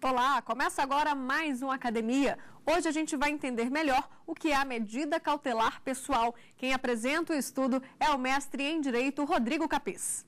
Olá, começa agora mais uma Academia. Hoje a gente vai entender melhor o que é a medida cautelar pessoal. Quem apresenta o estudo é o mestre em Direito, Rodrigo Capês.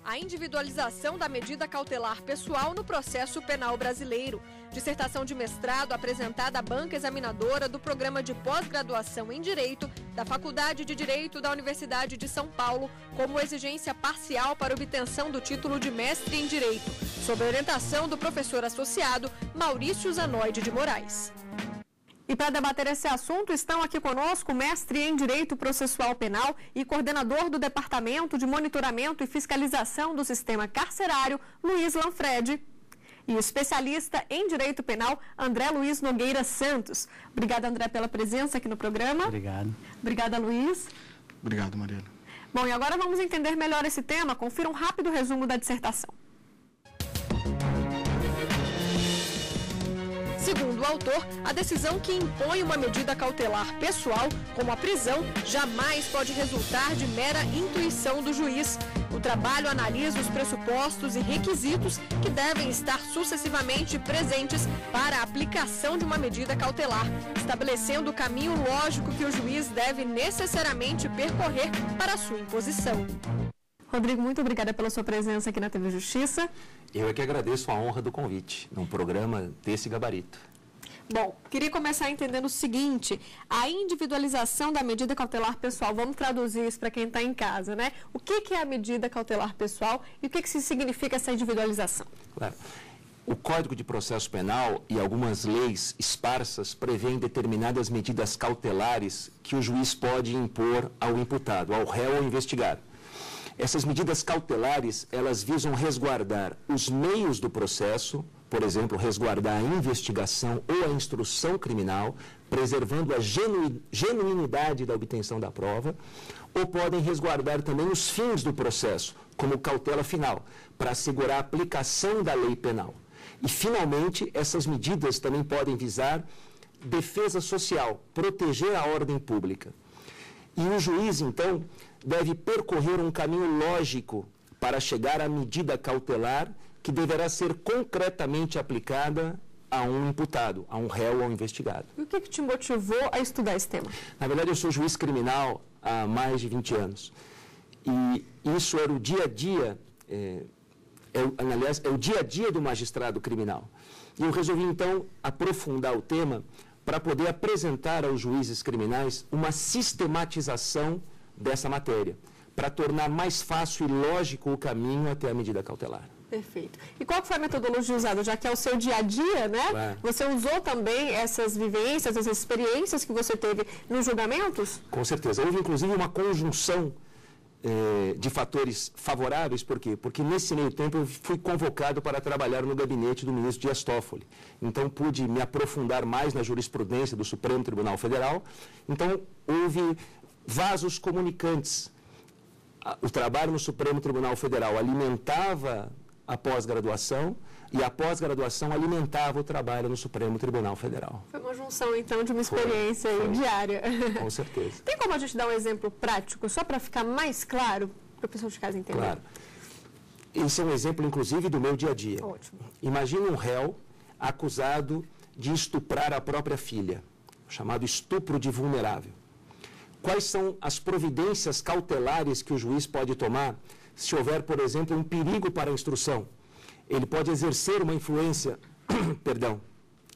A individualização da medida cautelar pessoal no processo penal brasileiro. Dissertação de mestrado apresentada à banca examinadora do Programa de Pós-Graduação em Direito da Faculdade de Direito da Universidade de São Paulo, como exigência parcial para obtenção do título de mestre em Direito, sob a orientação do professor associado Maurício Zanoide de Moraes. E para debater esse assunto, estão aqui conosco o mestre em Direito Processual Penal e coordenador do Departamento de Monitoramento e Fiscalização do Sistema Carcerário, Luiz Lanfredi, e o especialista em Direito Penal, André Luiz Nogueira Santos. Obrigada, André, pela presença aqui no programa. Obrigado. Obrigada, Luiz. Obrigado, Mariana. Bom, e agora vamos entender melhor esse tema. Confira um rápido resumo da dissertação. Segundo o autor, a decisão que impõe uma medida cautelar pessoal, como a prisão, jamais pode resultar de mera intuição do juiz. O trabalho analisa os pressupostos e requisitos que devem estar sucessivamente presentes para a aplicação de uma medida cautelar, estabelecendo o caminho lógico que o juiz deve necessariamente percorrer para a sua imposição. Rodrigo, muito obrigada pela sua presença aqui na TV Justiça. Eu é que agradeço a honra do convite, num programa desse gabarito. Bom, queria começar entendendo o seguinte, a individualização da medida cautelar pessoal, vamos traduzir isso para quem está em casa, né? O que é a medida cautelar pessoal e o que significa essa individualização? Claro. O Código de Processo Penal e algumas leis esparsas prevêem determinadas medidas cautelares que o juiz pode impor ao imputado, ao réu ou investigado. Essas medidas cautelares, elas visam resguardar os meios do processo, por exemplo, resguardar a investigação ou a instrução criminal, preservando a genuinidade da obtenção da prova, ou podem resguardar também os fins do processo, como cautela final, para assegurar a aplicação da lei penal. E, finalmente, essas medidas também podem visar defesa social, proteger a ordem pública. E o juiz, então, deve percorrer um caminho lógico para chegar à medida cautelar que deverá ser concretamente aplicada a um imputado, a um réu ou a um investigado. E o que te motivou a estudar esse tema? Na verdade, eu sou juiz criminal há mais de 20 anos. E isso era o dia a dia, aliás, é o dia a dia do magistrado criminal. E eu resolvi, então, aprofundar o tema para poder apresentar aos juízes criminais uma sistematização dessa matéria, para tornar mais fácil e lógico o caminho até a medida cautelar. Perfeito. E qual foi a metodologia usada? Já que é o seu dia a dia, né? Claro. Você usou também essas vivências, essas experiências que você teve nos julgamentos? Com certeza. Houve, inclusive, uma conjunção de fatores favoráveis. Por quê? Porque, nesse meio tempo, eu fui convocado para trabalhar no gabinete do ministro Dias Toffoli. Então, pude me aprofundar mais na jurisprudência do Supremo Tribunal Federal. Então, houve vasos comunicantes. O trabalho no Supremo Tribunal Federal alimentava a pós-graduação e a pós-graduação alimentava o trabalho no Supremo Tribunal Federal. Foi uma junção, então, de uma experiência diária. Com certeza. Tem como a gente dar um exemplo prático, só para ficar mais claro, para o pessoal de casa entender? Claro. Esse é um exemplo, inclusive, do meu dia a dia. Ótimo. Imagina um réu acusado de estuprar a própria filha, chamado estupro de vulnerável. Quais são as providências cautelares que o juiz pode tomar se houver, por exemplo, um perigo para a instrução? Ele pode exercer uma influência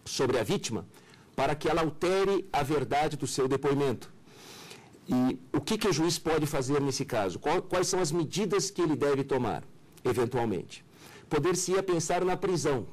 sobre a vítima para que ela altere a verdade do seu depoimento. E o que o juiz pode fazer nesse caso? Quais são as medidas que ele deve tomar, eventualmente? Poder-se-ia pensar na prisão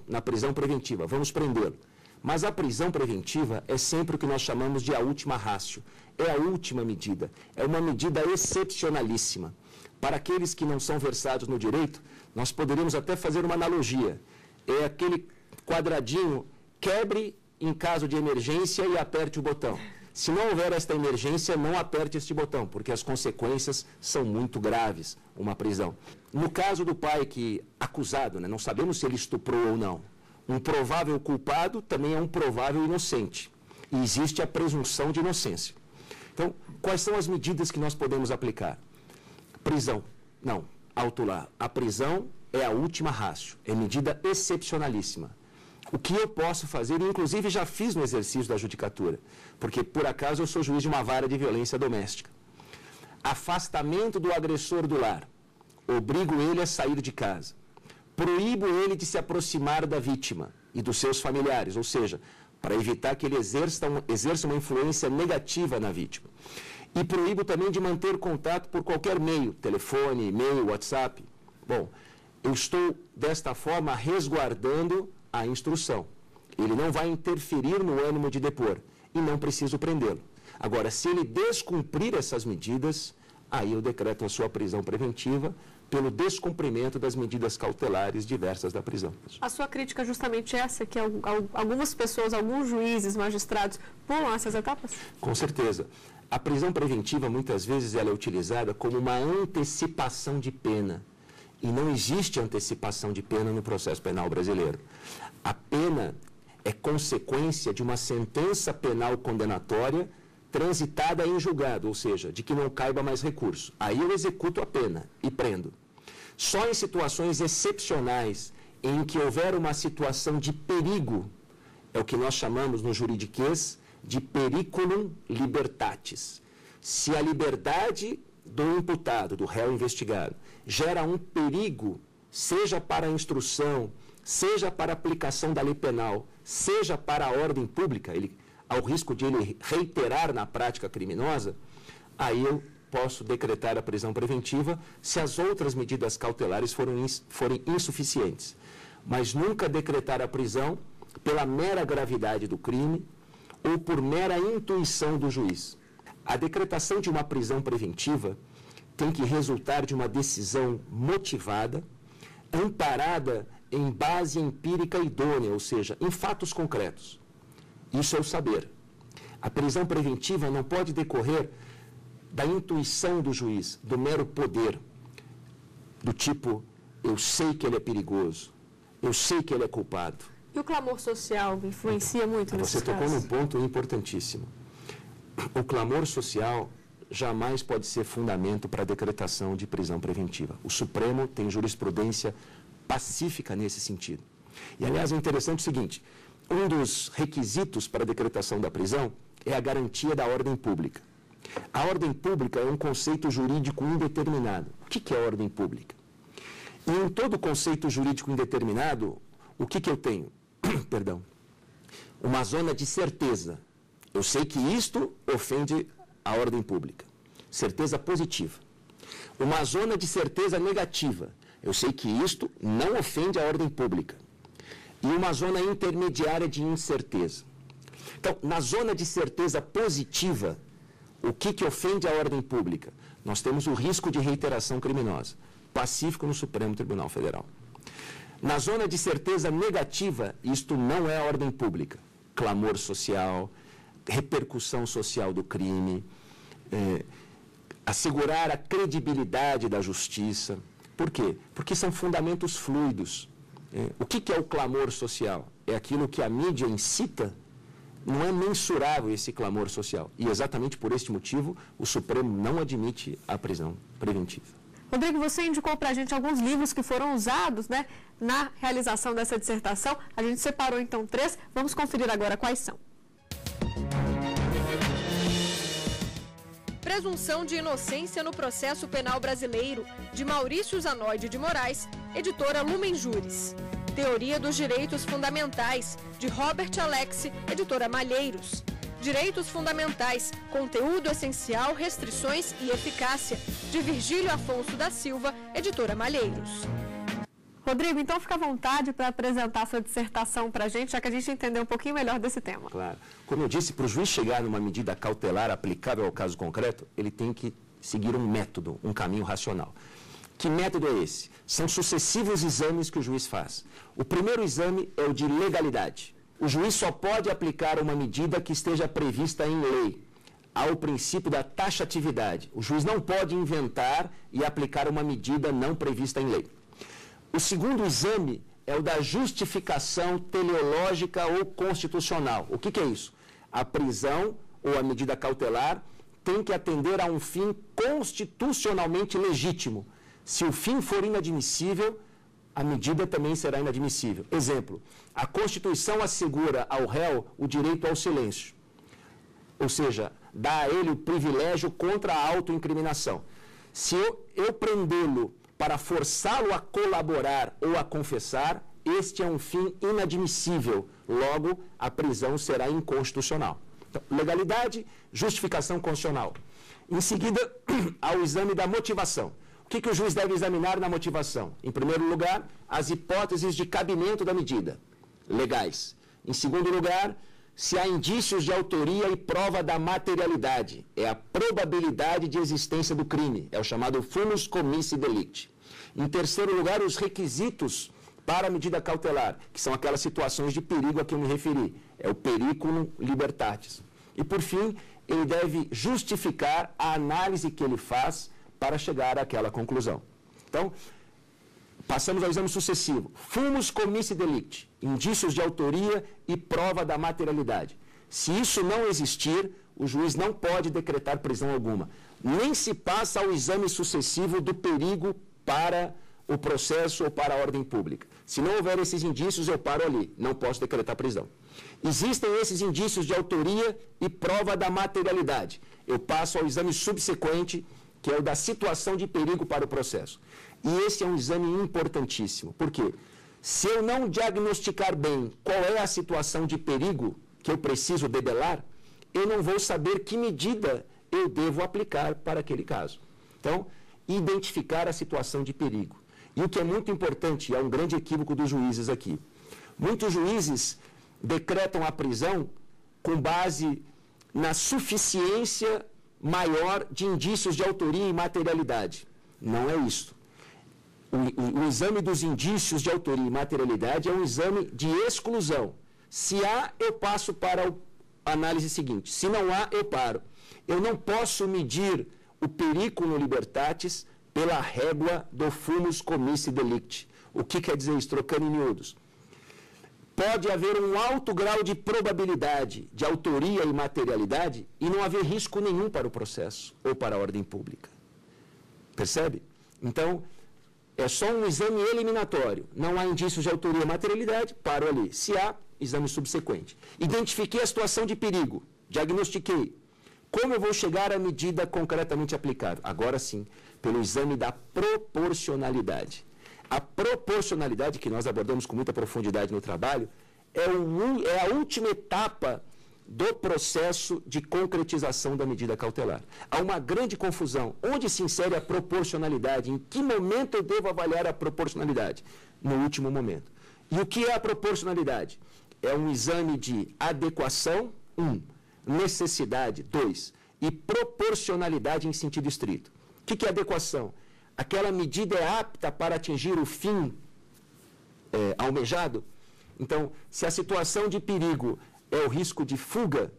preventiva, vamos prendê-lo. Mas a prisão preventiva é sempre o que nós chamamos de a última ratio. É a última medida. É uma medida excepcionalíssima. Para aqueles que não são versados no direito, nós poderíamos até fazer uma analogia. É aquele quadradinho, quebre em caso de emergência e aperte o botão. Se não houver esta emergência, não aperte este botão, porque as consequências são muito graves, uma prisão. No caso do pai acusado, não sabemos se ele estuprou ou não. Um provável culpado também é um provável inocente. E existe a presunção de inocência. Então, quais são as medidas que nós podemos aplicar? Prisão. Não, alto lá. A prisão é a última ratio, é medida excepcionalíssima. O que eu posso fazer, inclusive já fiz no exercício da judicatura, porque por acaso eu sou juiz de uma vara de violência doméstica. Afastamento do agressor do lar, obrigo ele a sair de casa, proíbo ele de se aproximar da vítima e dos seus familiares, ou seja, para evitar que ele exerça uma influência negativa na vítima. E proíbo também de manter contato por qualquer meio, telefone, e-mail, WhatsApp. Bom, eu estou desta forma resguardando a instrução. Ele não vai interferir no ânimo de depor e não preciso prendê-lo. Agora, se ele descumprir essas medidas, aí eu decreto a sua prisão preventiva pelo descumprimento das medidas cautelares diversas da prisão. A sua crítica é justamente essa, que algumas pessoas, alguns juízes, magistrados, pulam essas etapas? Com certeza. A prisão preventiva, muitas vezes, ela é utilizada como uma antecipação de pena. E não existe antecipação de pena no processo penal brasileiro. A pena é consequência de uma sentença penal condenatória transitada em julgado, ou seja, de que não caiba mais recurso. Aí eu executo a pena e prendo. Só em situações excepcionais, em que houver uma situação de perigo, é o que nós chamamos no juridiquês de periculum libertatis. Se a liberdade do imputado, do réu investigado, gera um perigo, seja para a instrução, seja para a aplicação da lei penal, seja para a ordem pública, ao risco de ele reiterar na prática criminosa, aí eu posso decretar a prisão preventiva se as outras medidas cautelares forem insuficientes. Mas nunca decretar a prisão pela mera gravidade do crime ou por mera intuição do juiz. A decretação de uma prisão preventiva tem que resultar de uma decisão motivada, amparada em base empírica idônea, ou seja, em fatos concretos. Isso é o saber. A prisão preventiva não pode decorrer da intuição do juiz, do mero poder, do tipo, eu sei que ele é perigoso, eu sei que ele é culpado. E o clamor social influencia muito nesses casos? Você tocou num ponto importantíssimo. O clamor social jamais pode ser fundamento para a decretação de prisão preventiva. O Supremo tem jurisprudência pacífica nesse sentido. E, aliás, é interessante o seguinte, um dos requisitos para a decretação da prisão é a garantia da ordem pública. A ordem pública é um conceito jurídico indeterminado. O que é ordem pública? E em todo conceito jurídico indeterminado, o que eu tenho? Perdão. Uma zona de certeza. Eu sei que isto ofende a ordem pública. Certeza positiva. Uma zona de certeza negativa. Eu sei que isto não ofende a ordem pública. E uma zona intermediária de incerteza. Então, na zona de certeza positiva, o que ofende a ordem pública? Nós temos o risco de reiteração criminosa, pacífico no Supremo Tribunal Federal. Na zona de certeza negativa, isto não é a ordem pública. Clamor social, repercussão social do crime, assegurar a credibilidade da justiça. Por quê? Porque são fundamentos fluidos. O que é o clamor social? É aquilo que a mídia incita. Não é mensurável esse clamor social. E exatamente por este motivo, o Supremo não admite a prisão preventiva. Rodrigo, você indicou para a gente alguns livros que foram usados, né, na realização dessa dissertação. A gente separou, então, 3. Vamos conferir agora quais são. Presunção de Inocência no Processo Penal Brasileiro, de Maurício Zanoide de Moraes, editora Lumen Juris. Teoria dos Direitos Fundamentais, de Robert Alexi, editora Malheiros. Direitos Fundamentais, Conteúdo Essencial, Restrições e Eficácia, de Virgílio Afonso da Silva, editora Malheiros. Rodrigo, então fica à vontade para apresentar a sua dissertação para a gente, já que a gente entendeu um pouquinho melhor desse tema. Claro. Como eu disse, para o juiz chegar numa medida cautelar aplicável ao caso concreto, ele tem que seguir um método, um caminho racional. Que método é esse? São sucessivos exames que o juiz faz. O primeiro exame é o de legalidade. O juiz só pode aplicar uma medida que esteja prevista em lei. Há o princípio da taxatividade. O juiz não pode inventar e aplicar uma medida não prevista em lei. O segundo exame é o da justificação teleológica ou constitucional. O que é isso? A prisão ou a medida cautelar tem que atender a um fim constitucionalmente legítimo. Se o fim for inadmissível, a medida também será inadmissível. Exemplo, a Constituição assegura ao réu o direito ao silêncio, ou seja, dá a ele o privilégio contra a autoincriminação. Se eu prendê-lo para forçá-lo a colaborar ou a confessar, este é um fim inadmissível, logo a prisão será inconstitucional. Então, legalidade, justificação constitucional. Em seguida, ao exame da motivação. O que o juiz deve examinar na motivação? Em primeiro lugar, as hipóteses de cabimento da medida, legais. Em segundo lugar, se há indícios de autoria e prova da materialidade. É a probabilidade de existência do crime. É o chamado fumus commissi delicti. Em terceiro lugar, os requisitos para a medida cautelar, que são aquelas situações de perigo a que eu me referi. É o periculum libertatis. E, por fim, ele deve justificar a análise que ele faz para chegar àquela conclusão. Então, passamos ao exame sucessivo. Fumus commissi delicti, indícios de autoria e prova da materialidade. Se isso não existir, o juiz não pode decretar prisão alguma. Nem se passa ao exame sucessivo do perigo para o processo ou para a ordem pública. Se não houver esses indícios, eu paro ali, não posso decretar prisão. Existem esses indícios de autoria e prova da materialidade. Eu passo ao exame subsequente, que é o da situação de perigo para o processo. E esse é um exame importantíssimo. Por quê? Se eu não diagnosticar bem qual é a situação de perigo que eu preciso debelar, eu não vou saber que medida eu devo aplicar para aquele caso. Então, identificar a situação de perigo. E o que é muito importante, é um grande equívoco dos juízes aqui. Muitos juízes decretam a prisão com base na suficiência maior de indícios de autoria e materialidade. Não é isso. O exame dos indícios de autoria e materialidade é um exame de exclusão. Se há, eu passo para a análise seguinte. Se não há, eu paro. Eu não posso medir o periculum libertatis pela régua do fumus commissi delicti. O que quer dizer isso? Trocando em miúdos. Pode haver um alto grau de probabilidade de autoria e materialidade e não haver risco nenhum para o processo ou para a ordem pública. Percebe? Então, é só um exame eliminatório. Não há indícios de autoria e materialidade, paro ali. Se há, exame subsequente. Identifiquei a situação de perigo, diagnostiquei. Como eu vou chegar à medida concretamente aplicável? Agora sim, pelo exame da proporcionalidade. A proporcionalidade, que nós abordamos com muita profundidade no trabalho, é a última etapa do processo de concretização da medida cautelar. Há uma grande confusão. Onde se insere a proporcionalidade? Em que momento eu devo avaliar a proporcionalidade? No último momento. E o que é a proporcionalidade? É um exame de adequação, 1, necessidade, 2, e proporcionalidade em sentido estrito. O que é adequação? Aquela medida é apta para atingir o fim almejado? Então, se a situação de perigo é o risco de fuga,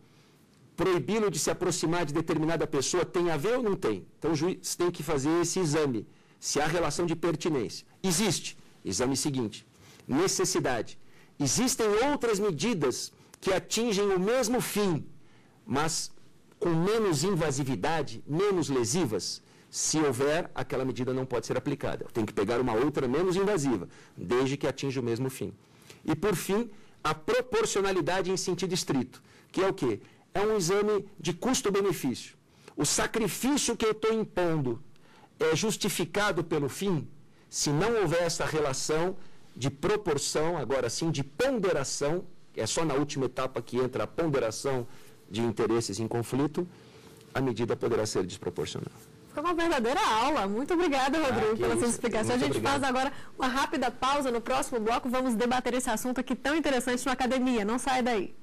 proibi-lo de se aproximar de determinada pessoa tem a ver ou não tem? Então, o juiz tem que fazer esse exame, se há relação de pertinência. Existe. Exame seguinte. Necessidade. Existem outras medidas que atingem o mesmo fim, mas com menos invasividade, menos lesivas. Se houver, aquela medida não pode ser aplicada. Tem que pegar uma outra menos invasiva, desde que atinja o mesmo fim. E, por fim, a proporcionalidade em sentido estrito, que é o quê? É um exame de custo-benefício. O sacrifício que eu estou impondo é justificado pelo fim? Se não houver essa relação de proporção, agora sim, de ponderação, é só na última etapa que entra a ponderação de interesses em conflito, a medida poderá ser desproporcional. Foi uma verdadeira aula. Muito obrigada, Rodrigo, pelas suas explicações. A gente faz agora uma rápida pausa. No próximo bloco, vamos debater esse assunto aqui tão interessante na academia. Não sai daí.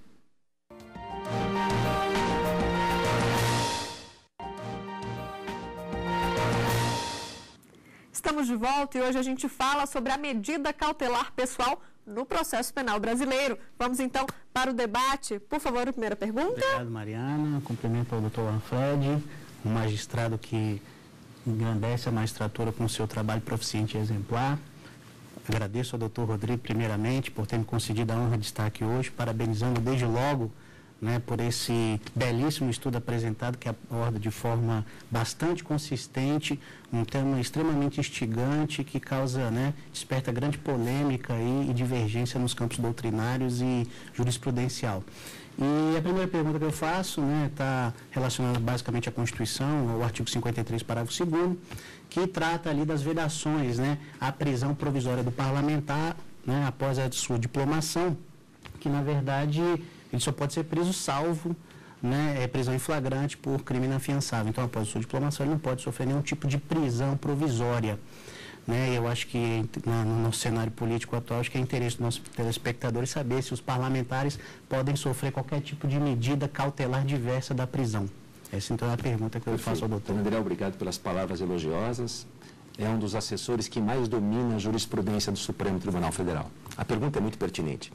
Estamos de volta e hoje a gente fala sobre a medida cautelar pessoal no processo penal brasileiro. Vamos então para o debate. Por favor, a primeira pergunta. Obrigado, Mariana. Cumprimento ao doutor Lanfred, um magistrado que engrandece a magistratura com o seu trabalho proficiente e exemplar. Agradeço ao doutor Rodrigo, primeiramente, por ter me concedido a honra de estar aqui hoje, parabenizando desde logo né, por esse belíssimo estudo apresentado que aborda de forma bastante consistente um tema extremamente instigante que causa, né, desperta grande polêmica e divergência nos campos doutrinários e jurisprudencial. E a primeira pergunta que eu faço, né, está relacionada basicamente à Constituição, ao artigo 53, parágrafo 2º, que trata ali das vedações, né, à prisão provisória do parlamentar, né, após a sua diplomação, que na verdade ele só pode ser preso salvo, né, prisão em flagrante por crime inafiançável. Então, após a sua diplomação, ele não pode sofrer nenhum tipo de prisão provisória. Né? Eu acho que no nosso cenário político atual, acho que é interesse dos nossos telespectadores saber se os parlamentares podem sofrer qualquer tipo de medida cautelar diversa da prisão. Essa então é a pergunta que eu faço ao doutor. André, obrigado pelas palavras elogiosas. É um dos assessores que mais domina a jurisprudência do Supremo Tribunal Federal. A pergunta é muito pertinente.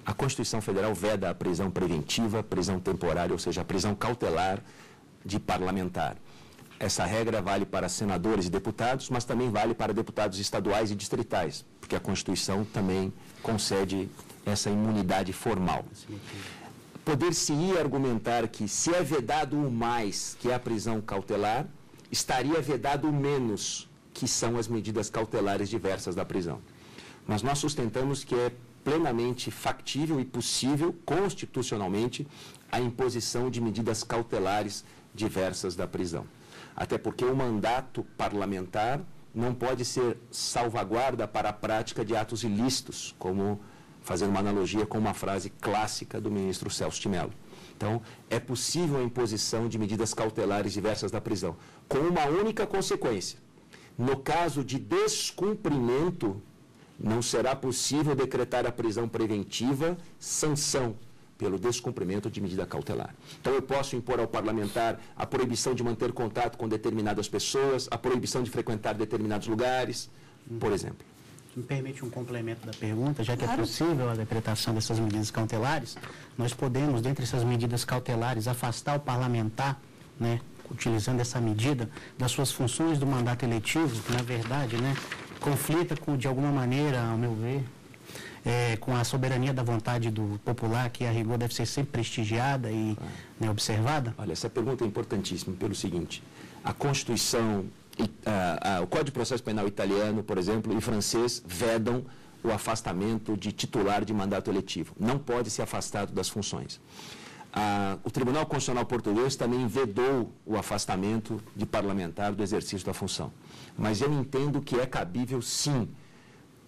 A Constituição Federal veda a prisão preventiva, prisão temporária, ou seja, a prisão cautelar de parlamentar. Essa regra vale para senadores e deputados, mas também vale para deputados estaduais e distritais, porque a Constituição também concede essa imunidade formal. Poder-se-ia argumentar que se é vedado o mais, que é a prisão cautelar, estaria vedado o menos, que são as medidas cautelares diversas da prisão. Mas nós sustentamos que é plenamente factível e possível, constitucionalmente, a imposição de medidas cautelares diversas da prisão. Até porque o mandato parlamentar não pode ser salvaguarda para a prática de atos ilícitos, como, fazendo uma analogia com uma frase clássica do ministro Celso de Mello. Então, é possível a imposição de medidas cautelares diversas da prisão, com uma única consequência. No caso de descumprimento, não será possível decretar a prisão preventiva, sanção pelo descumprimento de medida cautelar. Então, eu posso impor ao parlamentar a proibição de manter contato com determinadas pessoas, a proibição de frequentar determinados lugares, por exemplo. Me permite um complemento da pergunta, já que é possível a decretação dessas medidas cautelares, nós podemos, dentre essas medidas cautelares, afastar o parlamentar, né, utilizando essa medida, das suas funções do mandato eletivo, que na verdade, né, conflita de alguma maneira, ao meu ver, com a soberania da vontade do popular, que a rigor deve ser sempre prestigiada e né, observada? Olha, essa pergunta é importantíssima pelo seguinte: a Constituição, o Código de Processo Penal italiano, por exemplo, e francês vedam o afastamento de titular de mandato eletivo. Não pode ser afastado das funções. O Tribunal Constitucional Português também vedou o afastamento de parlamentar do exercício da função. Mas eu entendo que é cabível, sim,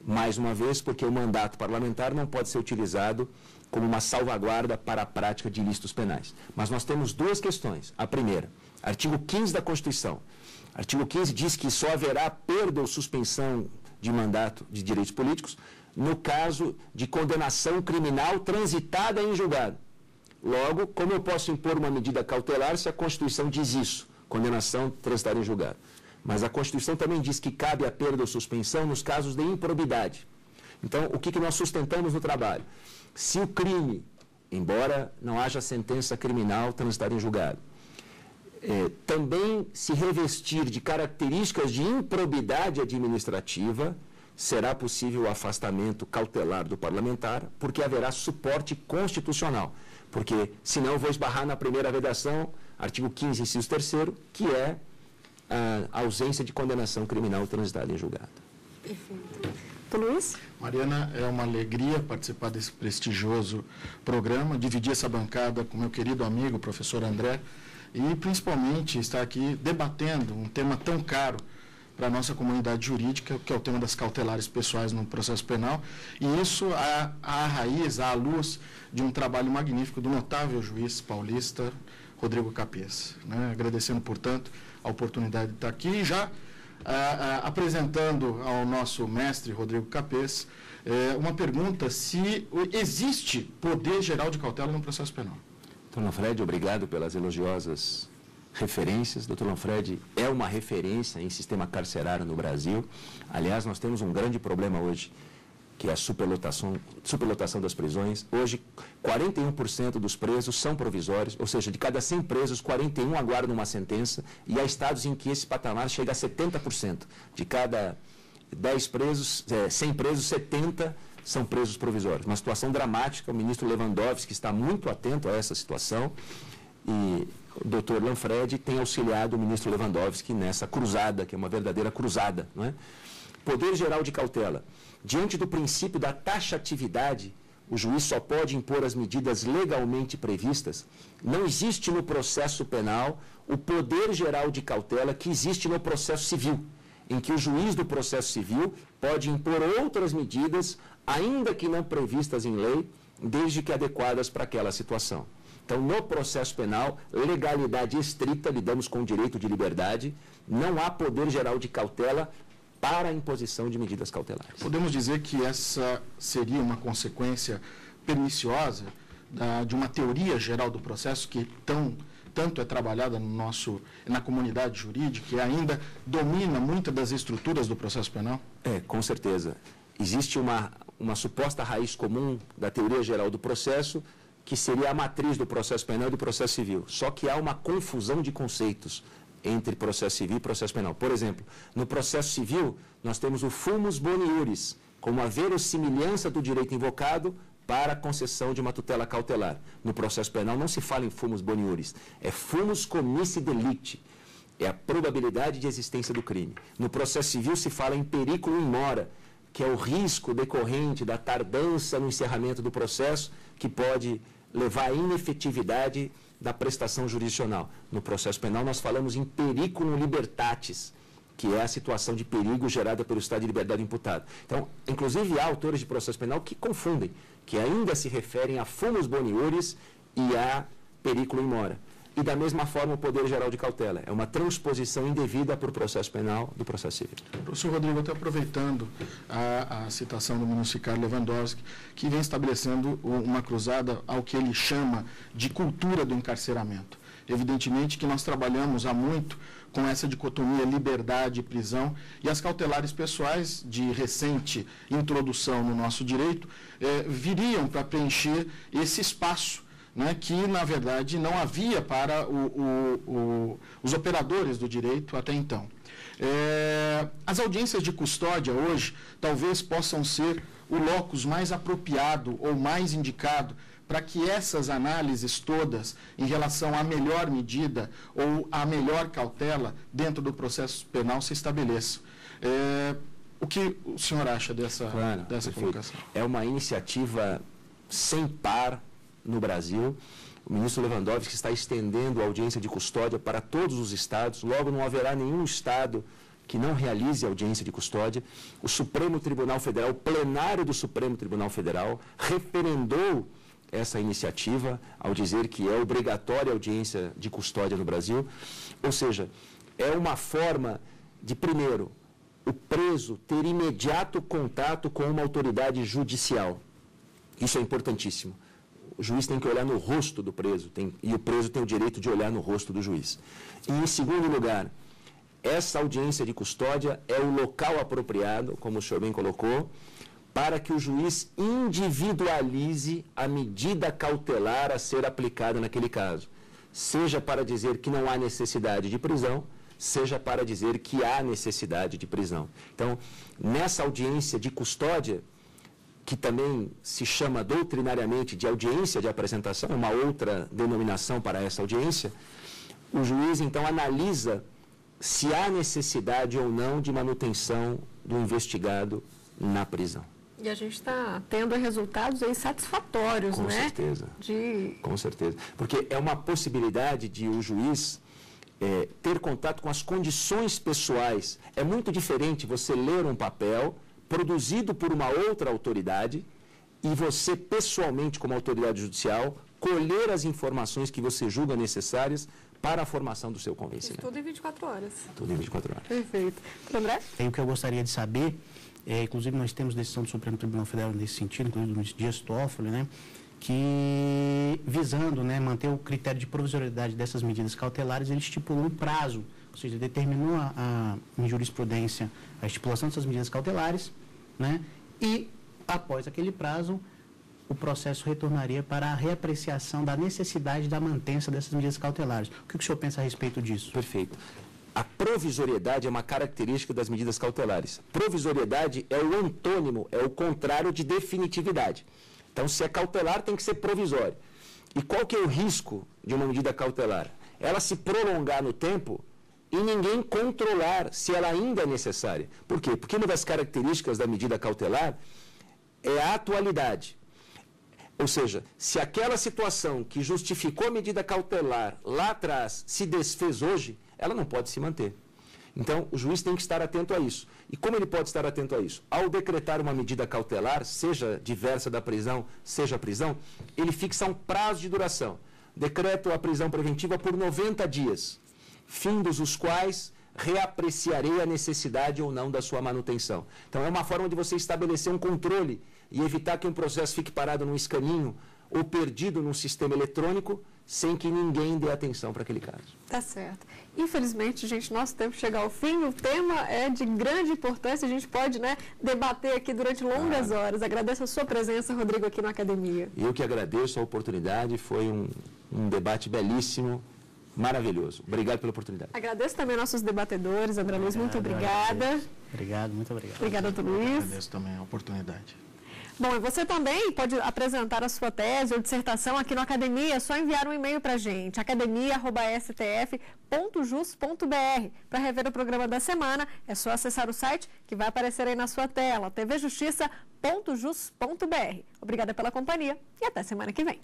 mais uma vez, porque o mandato parlamentar não pode ser utilizado como uma salvaguarda para a prática de ilícitos penais. Mas nós temos duas questões. A primeira, artigo 15 da Constituição. Artigo 15 diz que só haverá perda ou suspensão de mandato de direitos políticos no caso de condenação criminal transitada em julgado. Logo, como eu posso impor uma medida cautelar se a Constituição diz isso, condenação transitada em julgado? Mas a Constituição também diz que cabe a perda ou suspensão nos casos de improbidade. Então, o que nós sustentamos no trabalho? Se o crime, embora não haja sentença criminal transitada em julgado, também se revestir de características de improbidade administrativa, será possível o afastamento cautelar do parlamentar, porque haverá suporte constitucional. Porque, senão, eu vou esbarrar na primeira vedação, artigo 15, inciso 3º, que é a ausência de condenação criminal transitada em julgado. Perfeito. Luiz? Mariana, é uma alegria participar desse prestigioso programa, dividir essa bancada com meu querido amigo, professor André, e principalmente estar aqui debatendo um tema tão caro para a nossa comunidade jurídica, que é o tema das cautelares pessoais no processo penal, e isso à raiz, à luz de um trabalho magnífico do notável juiz paulista Rodrigo Capês. Né? Agradecendo, portanto, a oportunidade de estar aqui e já apresentando ao nosso mestre Rodrigo Capês uma pergunta: se existe poder geral de cautela no processo penal. Dr. Lanfredi, obrigado pelas elogiosas referências. Dr. Lanfredi é uma referência em sistema carcerário no Brasil. Aliás, nós temos um grande problema hoje, que é a superlotação das prisões. Hoje, 41% dos presos são provisórios, ou seja, de cada 100 presos, 41 aguardam uma sentença, e há estados em que esse patamar chega a 70%. De cada 10 presos, 100 presos, 70 são presos provisórios. Uma situação dramática, o ministro Lewandowski está muito atento a essa situação e o doutor Lanfredi tem auxiliado o ministro Lewandowski nessa cruzada, que é uma verdadeira cruzada, não é? Poder geral de cautela. Diante do princípio da taxatividade, o juiz só pode impor as medidas legalmente previstas. Não existe no processo penal o poder geral de cautela que existe no processo civil, em que o juiz do processo civil pode impor outras medidas, ainda que não previstas em lei, desde que adequadas para aquela situação. Então, no processo penal, legalidade estrita, lidamos com o direito de liberdade, não há poder geral de cautela para a imposição de medidas cautelares. Podemos dizer que essa seria uma consequência perniciosa de uma teoria geral do processo que tanto é trabalhada na comunidade jurídica e ainda domina muitas das estruturas do processo penal? Com certeza. Existe uma suposta raiz comum da teoria geral do processo, que seria a matriz do processo penal e do processo civil. Só que há uma confusão de conceitos entre processo civil e processo penal. Por exemplo, no processo civil, nós temos o fumus boni iuris, como a verossimilhança do direito invocado para a concessão de uma tutela cautelar. No processo penal não se fala em fumus boni iuris, é fumus comissi delicti, é a probabilidade de existência do crime. No processo civil se fala em periculum in mora, que é o risco decorrente da tardança no encerramento do processo, que pode levar à inefetividade da prestação jurisdicional. No processo penal nós falamos em periculum libertatis, que é a situação de perigo gerada pelo estado de liberdade do imputado. Então, inclusive há autores de processo penal que confundem, que ainda se referem a fumus boni iuris e a periculum in mora. E da mesma forma o poder geral de cautela. É uma transposição indevida por processo penal do processo civil. Professor Rodrigo, até aproveitando a citação do ministro Ricardo Lewandowski, que vem estabelecendo uma cruzada ao que ele chama de cultura do encarceramento. Evidentemente que nós trabalhamos há muito com essa dicotomia liberdade e prisão, e as cautelares pessoais de recente introdução no nosso direito viriam para preencher esse espaço, né, que, na verdade, não havia para os operadores do direito até então. As audiências de custódia hoje talvez possam ser o locus mais apropriado ou mais indicado para que essas análises todas em relação à melhor medida ou à melhor cautela dentro do processo penal se estabeleçam. O que o senhor acha dessa colocação? É uma iniciativa sem par no Brasil. O ministro Lewandowski está estendendo a audiência de custódia para todos os estados. Logo, não haverá nenhum estado que não realize audiência de custódia. O Supremo Tribunal Federal, o plenário do Supremo Tribunal Federal, referendou essa iniciativa ao dizer que é obrigatória a audiência de custódia no Brasil. Ou seja, é uma forma de, primeiro, o preso ter imediato contato com uma autoridade judicial. Isso é importantíssimo. O juiz tem que olhar no rosto do preso, e o preso tem o direito de olhar no rosto do juiz. E, em segundo lugar, essa audiência de custódia é o local apropriado, como o senhor bem colocou, para que o juiz individualize a medida cautelar a ser aplicada naquele caso. Seja para dizer que não há necessidade de prisão, seja para dizer que há necessidade de prisão. Então, nessa audiência de custódia, que também se chama doutrinariamente de audiência de apresentação, é uma outra denominação para essa audiência, o juiz então analisa se há necessidade ou não de manutenção do investigado na prisão. E a gente está tendo resultados aí satisfatórios, com né? Certeza. Com certeza. Porque é uma possibilidade de o juiz ter contato com as condições pessoais. É muito diferente você ler um papel produzido por uma outra autoridade e você, pessoalmente, como autoridade judicial, colher as informações que você julga necessárias para a formação do seu convencimento. Isso tudo em 24 horas. Tudo em 24 horas. Perfeito. André? O que eu gostaria de saber, inclusive nós temos decisão do Supremo Tribunal Federal nesse sentido, inclusive do ministro Dias Toffoli, né, que visando, né, manter o critério de provisoriedade dessas medidas cautelares, ele estipulou um prazo, ou seja, determinou em jurisprudência a estipulação dessas medidas cautelares, né, e após aquele prazo o processo retornaria para a reapreciação da necessidade da mantença dessas medidas cautelares. O que o senhor pensa a respeito disso? Perfeito. A provisoriedade é uma característica das medidas cautelares. Provisoriedade é o antônimo, é o contrário de definitividade. Então, se é cautelar, tem que ser provisório. E qual que é o risco de uma medida cautelar? Ela se prolongar no tempo e ninguém controlar se ela ainda é necessária. Por quê? Porque uma das características da medida cautelar é a atualidade. Ou seja, se aquela situação que justificou a medida cautelar lá atrás se desfez hoje, ela não pode se manter. Então, o juiz tem que estar atento a isso. E como ele pode estar atento a isso? Ao decretar uma medida cautelar, seja diversa da prisão, seja a prisão, ele fixa um prazo de duração. Decreto a prisão preventiva por 90 dias, findos os quais reapreciarei a necessidade ou não da sua manutenção. Então, é uma forma de você estabelecer um controle e evitar que um processo fique parado num escaninho ou perdido num sistema eletrônico sem que ninguém dê atenção para aquele caso. Tá certo. Infelizmente, gente, nosso tempo chega ao fim. O tema é de grande importância. A gente pode, debater aqui durante longas horas. Agradeço a sua presença, Rodrigo, aqui na Academia. Eu que agradeço a oportunidade. Foi um debate belíssimo, maravilhoso. Obrigado pela oportunidade. Agradeço também nossos debatedores. André Luiz, muito obrigada. Obrigado, muito obrigado. Obrigada, doutor Luiz. Agradeço também a oportunidade. Bom, e você também pode apresentar a sua tese ou dissertação aqui no Academia. É só enviar um e-mail para a gente, academia@stf.jus.br. Para rever o programa da semana, é só acessar o site que vai aparecer aí na sua tela, tvjustiça.jus.br. Obrigada pela companhia e até semana que vem.